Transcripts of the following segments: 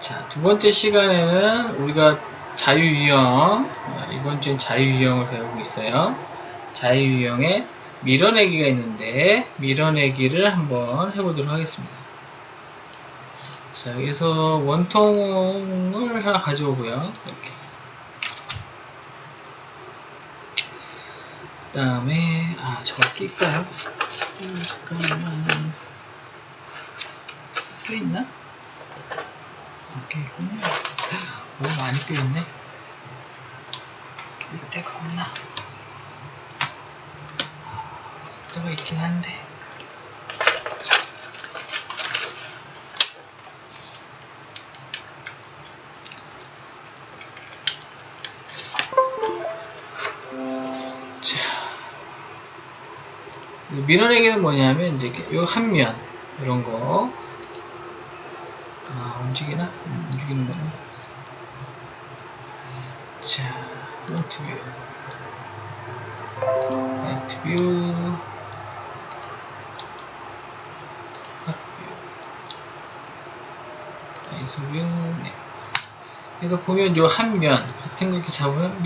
자, 두 번째 시간에는 우리가 자유유형, 이번 주엔 자유유형을 배우고 있어요. 자유유형에 밀어내기가 있는데 밀어내기를 한번 해보도록 하겠습니다. 자, 여기서 원통을 하나 가져오고요. 이렇게. 그 다음에 저거 낄까요? 잠깐만. 껴있나? 껴있군요. 너무 많이 껴있네. 낄 데가 없나? 데가 있긴 한데. 자, 밀어내기는 뭐냐면 이제 요 한 면 이런 거 움직이나? 움직이는 거네. 자, 프론트 뷰, 라이트 뷰, 탑 뷰, 아이소 뷰. 네. 그래서 보면 요 한 면 같은 거 이렇게 잡으면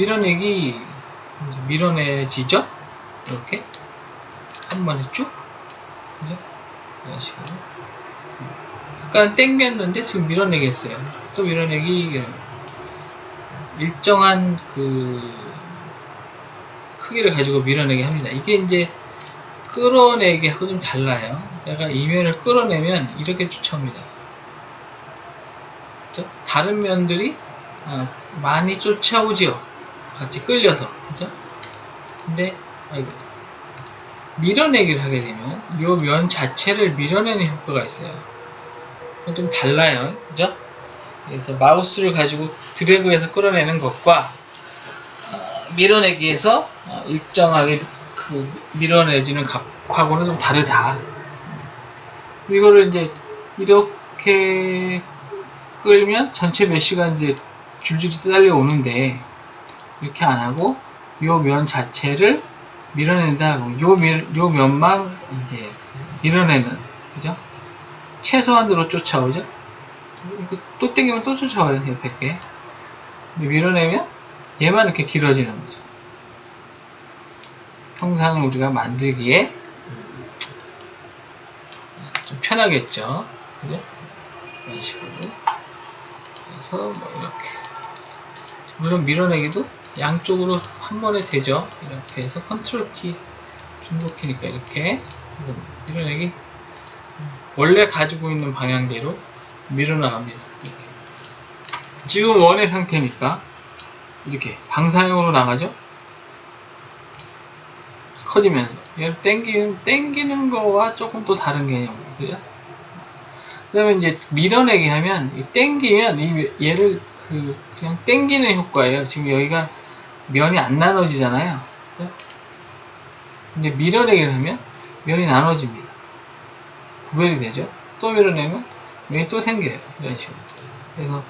밀어내지죠? 이렇게 한 번에 쭉, 그죠? 이런 식으로. 약간 당겼는데 지금 밀어내겠어요. 또 밀어내기. 일정한 그 크기를 가지고 밀어내게 합니다. 이게 이제 끌어내기하고 좀 달라요. 내가 이면을 끌어내면 이렇게 쫓아옵니다. 그렇죠? 다른 면들이 많이 쫓아오지요. 같이 끌려서. 그죠? 근데 밀어내기를 하게 되면 이 면 자체를 밀어내는 효과가 있어요. 좀 달라요. 그죠? 그래서 마우스를 가지고 드래그해서 끌어내는 것과 밀어내기에서 일정하게 그 밀어내지는 값하고는 좀 다르다. 이거를 이제 이렇게 끌면 전체 메쉬가 이제 줄줄이 딸려오는데 이렇게 안 하고 요 면 자체를 밀어낸다. 요 면만 이제 밀어내는, 그죠? 최소한으로 쫓아오죠. 또 땡기면 또 쫓아와요. 옆에 게. 밀어내면 얘만 이렇게 길어지는 거죠. 형상을 우리가 만들기에 좀 편하겠죠. 그죠? 이런 식으로 해서 뭐 이렇게. 물론 밀어내기도 양쪽으로 한 번에 되죠. 이렇게 해서 컨트롤 키, 중복 키니까 이렇게 밀어내기 원래 가지고 있는 방향대로 밀어나갑니다. 이렇게. 지금 원의 상태니까 이렇게 방사형으로 나가죠. 커지면서 얘를 땡기는 거와 조금 또 다른 개념, 그죠? 그 다음에 이제 밀어내기 하면 땡기면 얘를 그냥 땡기는 효과예요. 지금 여기가 면이 안 나눠지잖아요. 그죠? 근데 밀어내기를 하면 면이 나눠집니다. 구별이 되죠. 또 밀어내면 면이 또 생겨요. 이런 식으로. 그래서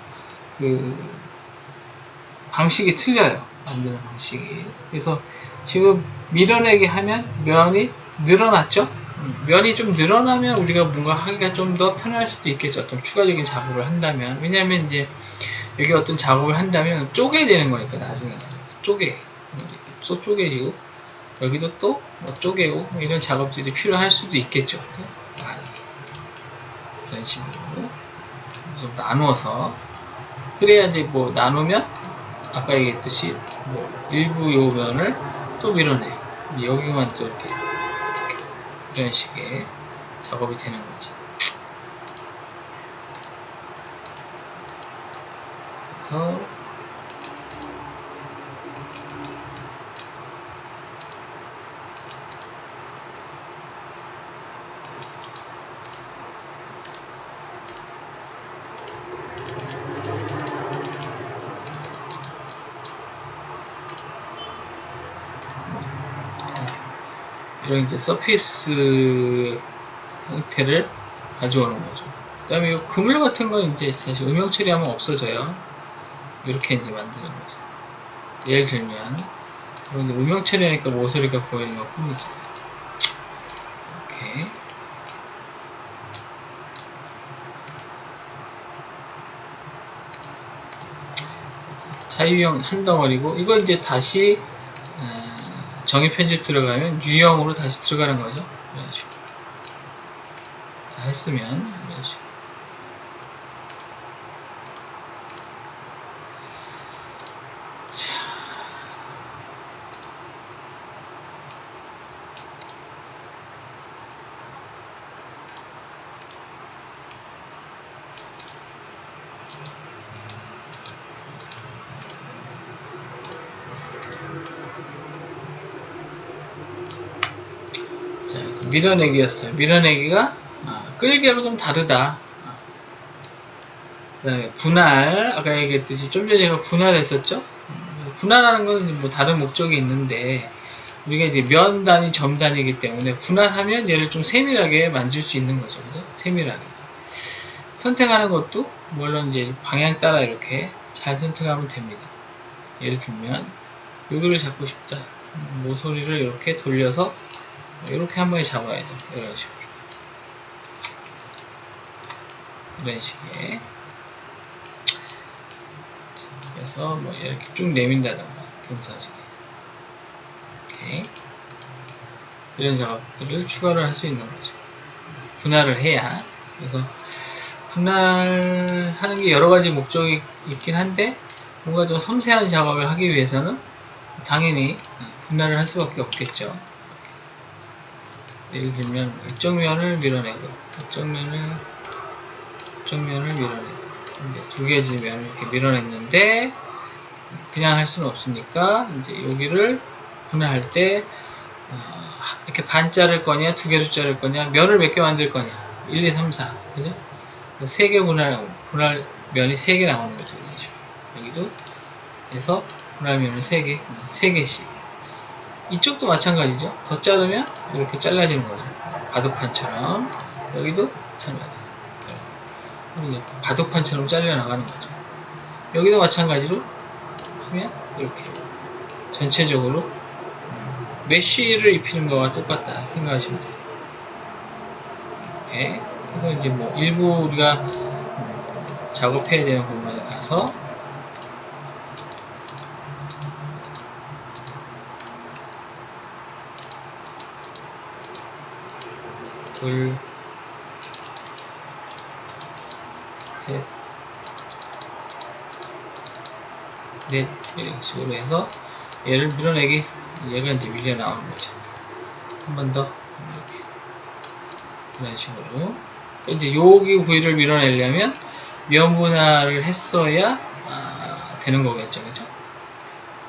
방식이 틀려요. 만드는 방식이. 그래서 지금 밀어내기 하면 면이 늘어났죠? 면이 좀 늘어나면 우리가 뭔가 하기가 좀 더 편할 수도 있겠죠. 어떤 추가적인 작업을 한다면. 왜냐면 이제 여기 어떤 작업을 한다면 쪼개야 되는 거니까 나중에 또 쪼개지고 여기도 또 뭐 쪼개고 이런 작업들이 필요할 수도 있겠죠. 이런 식으로 좀 나누어서 그래야 이제 뭐 나누면 아까 얘기했듯이 뭐 일부 요면을 또 밀어내 여기만 또 이렇게 이런 식의 작업이 되는 거지. 그래서 이런 이제 서피스 형태를 가져오는 거죠. 그 다음에 이 그물 같은 건 이제 사실 음영 처리하면 없어져요. 이렇게 이제 만드는 거죠. 예를 들면 이건 이제 음영 처리하니까 모서리가 보이는 것 뿐이죠. 이렇게 자유형 한 덩어리고, 이거 이제 다시 정의 편집 들어가면 유형으로 다시 들어가는 거죠. 이런 식으로. 자, 했으면 이런 식으로. 자. 밀어내기였어요. 밀어내기가 끌기하고 좀 다르다. 그 다음에 분할, 아까 얘기했듯이 좀 전에 제가 분할했었죠. 분할하는 건 뭐 다른 목적이 있는데, 우리가 이제 면 단위, 점 단위이기 때문에 분할하면 얘를 좀 세밀하게 만질 수 있는 거죠. 그죠? 세밀하게. 선택하는 것도 물론 이제 방향 따라 이렇게 잘 선택하면 됩니다. 예를 들면 여기를 잡고 싶다. 모서리를 이렇게 돌려서 이렇게 한 번에 잡아야죠. 이런 식으로. 이런 식의. 그래서 뭐 이렇게 쭉 내민다던가, 경사지게. 이렇게. 이런 작업들을 추가를 할 수 있는 거죠. 분할을 해야. 그래서 분할하는 게 여러 가지 목적이 있긴 한데, 뭔가 좀 섬세한 작업을 하기 위해서는 당연히 분할을 할 수밖에 없겠죠. 예를 들면 이쪽 면을 밀어내고 이쪽 면을 밀어내고, 이제 두 개지 면을 이렇게 밀어냈는데 그냥 할 수는 없으니까 이제 여기를 분할할 때 이렇게 반 자를 거냐 두 개로 자를 거냐, 면을 몇 개 만들 거냐, 1, 2, 3, 4, 그죠? 3개 분할 면이 3개 나오는 거죠. 여기도 해서 분할면을 3개씩. 이쪽도 마찬가지죠. 더 자르면 이렇게 잘라지는 거죠. 바둑판처럼. 여기도 마찬가지. 바둑판처럼 잘려나가는 거죠. 여기도 마찬가지로 하면 이렇게 전체적으로 메쉬를 입히는 거와 똑같다 생각하시면 돼요. 이렇게. 그래서 이제 뭐 일부 우리가 작업해야 되는 부분에 가서 둘, 셋, 넷, 이런 식으로 해서 얘를 밀어내기, 얘가 이제 밀려 나오는 거죠. 한 번 더 이렇게 이런 식으로. 이제 여기 부위를 밀어내려면 면 분할을 했어야 되는 거겠죠, 그죠?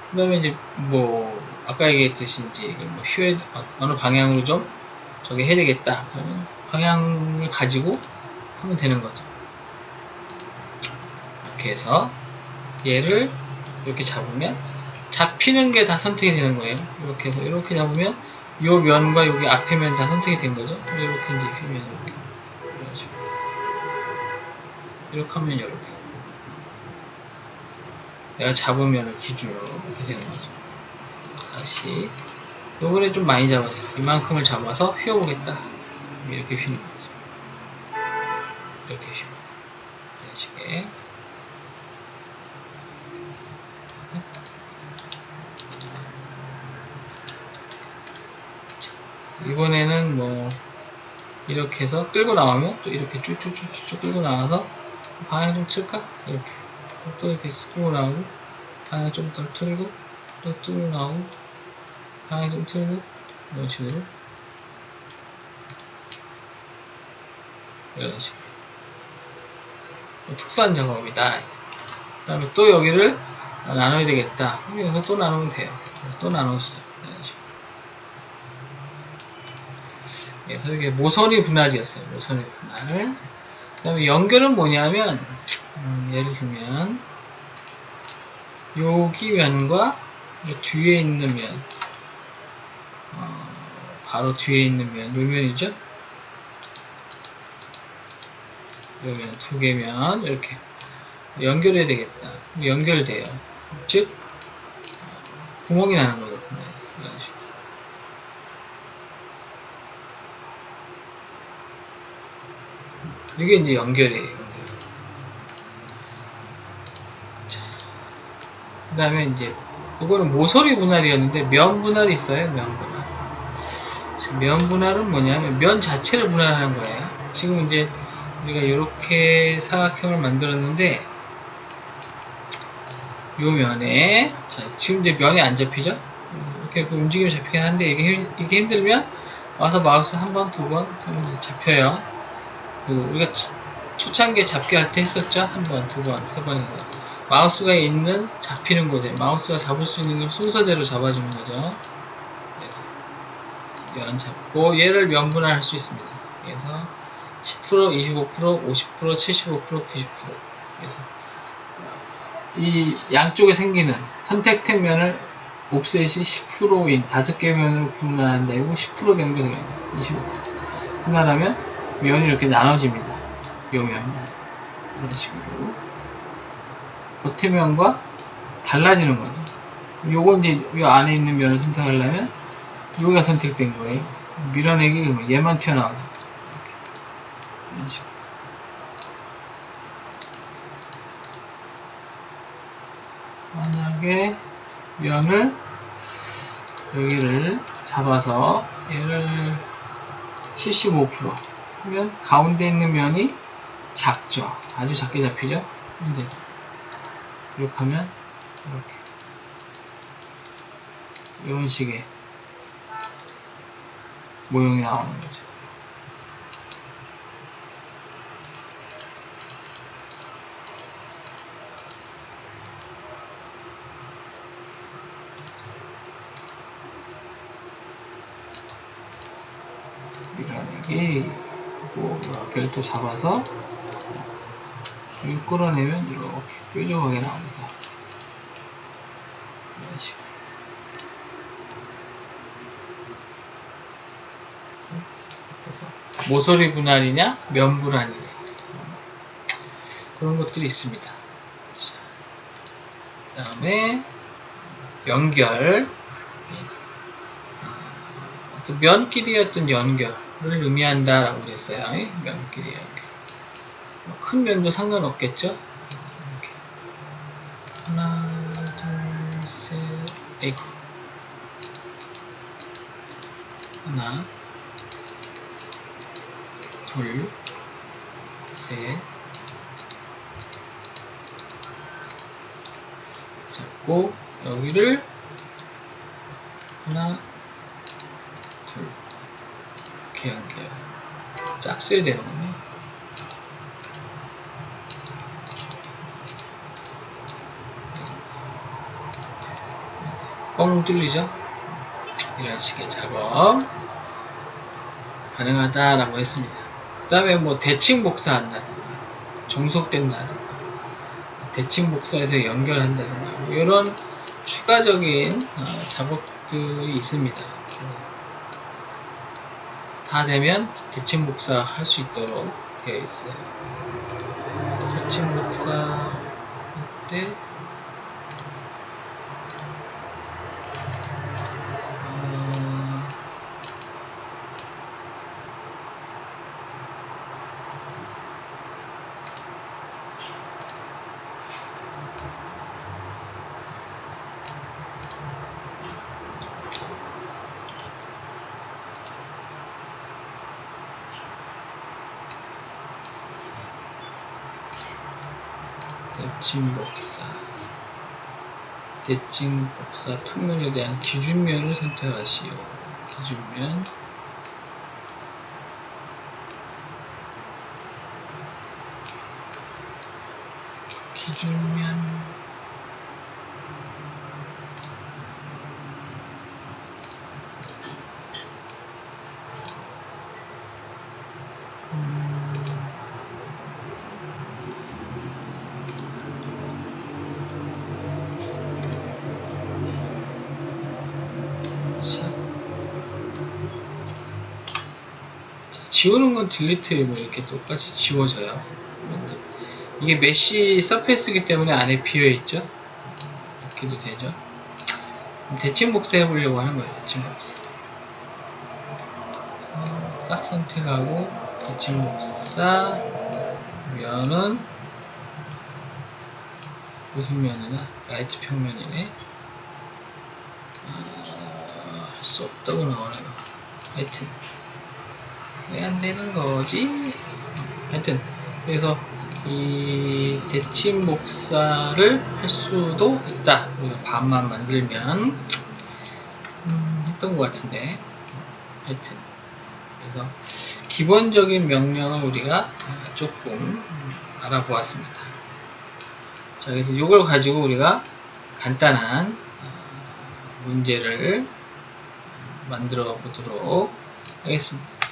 그 다음에 이제 뭐 아까 얘기했듯이 이제 뭐 슈에 어느 방향으로 좀 저기 해야 되겠다. 그러면 방향을 가지고 하면 되는 거죠. 이렇게 해서 얘를 이렇게 잡으면 잡히는 게 다 선택이 되는 거예요. 이렇게 해서 이렇게 잡으면 이 면과 여기 앞에 면 다 선택이 된 거죠. 이렇게 이제 휘면 이렇게 이런 식으로. 이렇게 하면 이렇게 내가 잡은 면을 기준으로 이렇게 되는 거죠. 다시 요번에 좀 많이 잡아서 이만큼을 잡아서 휘어보겠다. 이렇게 휘는 거죠. 이렇게 휘고 이런 식의. 이번에는 뭐 이렇게 해서 끌고 나오면 또 이렇게 쭉쭉쭉쭉 끌고 나와서 방향 좀 틀까? 이렇게 또 이렇게 끌고 나오고 방향 좀 더 틀고 또 끌고 나오고 방향 좀 틀고 이런 식으로 이런 식으로 특수한 작업이다. 그 다음에 또 여기를 나눠야 되겠다. 여기서 또 나누면 돼요. 또 나눠주죠. 이런 식으로. 그래서 이게 모서리 분할이었어요. 모서리 분할. 그 다음에 연결은 뭐냐면 예를 들면 여기 면과 뒤에 있는 면, 바로 뒤에 있는 면, 요 면이죠. 요 면, 두 개면 이렇게 연결해야 되겠다. 연결돼요. 즉 구멍이 나는 거죠. 이런 식으로. 이게 이제 연결이에요. 연결. 자, 그 다음에 이제 이거는 모서리 분할이었는데 면 분할이 있어요. 면 분할. 면 분할은 뭐냐면 면 자체를 분할하는 거예요. 지금 이제 우리가 이렇게 사각형을 만들었는데 요 면에 자 지금 이제 면이 안 잡히죠? 이렇게 그 움직임이 잡히긴 하는데 이게 힘들면 와서 마우스 한 번, 두 번 하면 잡혀요. 우리가 초창기에 잡기 할 때 했었죠? 한 번, 두 번, 세 번에서 마우스가 있는 잡히는 곳에 마우스가 잡을 수 있는 걸 순서대로 잡아주는 거죠. 그래서 면 잡고 얘를 면분할 수 있습니다. 그래서 10%, 25%, 50%, 75%, 90%. 그래서 이 양쪽에 생기는 선택된 면을 옵셋이 10%인 5개 면으로 분할한다. 이거 10% 되는 게 되겠네요. 25%. 분할하면 면이 이렇게 나눠집니다. 요 면만. 이런 식으로. 겉의 면과 달라지는 거죠. 요건 이제 요 안에 있는 면을 선택하려면 여기가 선택된 거예요. 밀어내기 얘만 튀어나오죠. 이렇게. 이런 식으로. 만약에 면을 여기를 잡아서 얘를 75% 하면 가운데 있는 면이 작죠. 아주 작게 잡히죠. 이제 이렇게 하면 이렇게 이런 식의 모형이 나오는 거죠. 밀어내기 하고 앞에를 또 잡아서 여기 끌어내면 이렇게 뾰족하게 나옵니다. 이런 식으로. 그래서 모서리 분할이냐 면 분할이냐 그런 것들이 있습니다. 그 다음에 연결 어떤 면끼리 어떤 연결을 의미한다라고 그랬어요. 면끼리 연결. 큰 면도 상관없겠죠? 이렇게. 하나, 둘, 셋, 에이구. 하나, 둘, 셋. 잡고, 여기를 하나, 둘. 이렇게 연결. 짝수야 되는 거네. 뻥 뚫리죠? 이런 식의 작업 가능하다라고 했습니다. 그 다음에 뭐 대칭 복사한다든가 종속된다든가 대칭 복사해서 연결한다든가 뭐 이런 추가적인 작업들이 있습니다. 다 되면 대칭 복사 할 수 있도록 되어 있어요. 대칭 복사 할 때 대칭 복사 평면에 대한 기준면을 선택하시오. 기준면 지우는 건 딜리트 뭐 이렇게 똑같이 지워져요. 이게 메쉬 서페이스이기 때문에 안에 비어있죠. 이렇게도 되죠. 대칭 복사 해보려고 하는 거예요. 대칭 복사. 싹 선택하고 대칭 복사 면은 무슨 면이나 라이트 평면이네. 할 수 없다고 나오네요. 하여튼 왜 안 되는 거지? 하여튼 그래서 이 대칭 목사를 할 수도 있다. 우리가 반만 만들면 했던 것 같은데 하여튼 그래서 기본적인 명령을 우리가 조금 알아보았습니다. 자, 그래서 이걸 가지고 우리가 간단한 문제를 만들어 보도록 하겠습니다.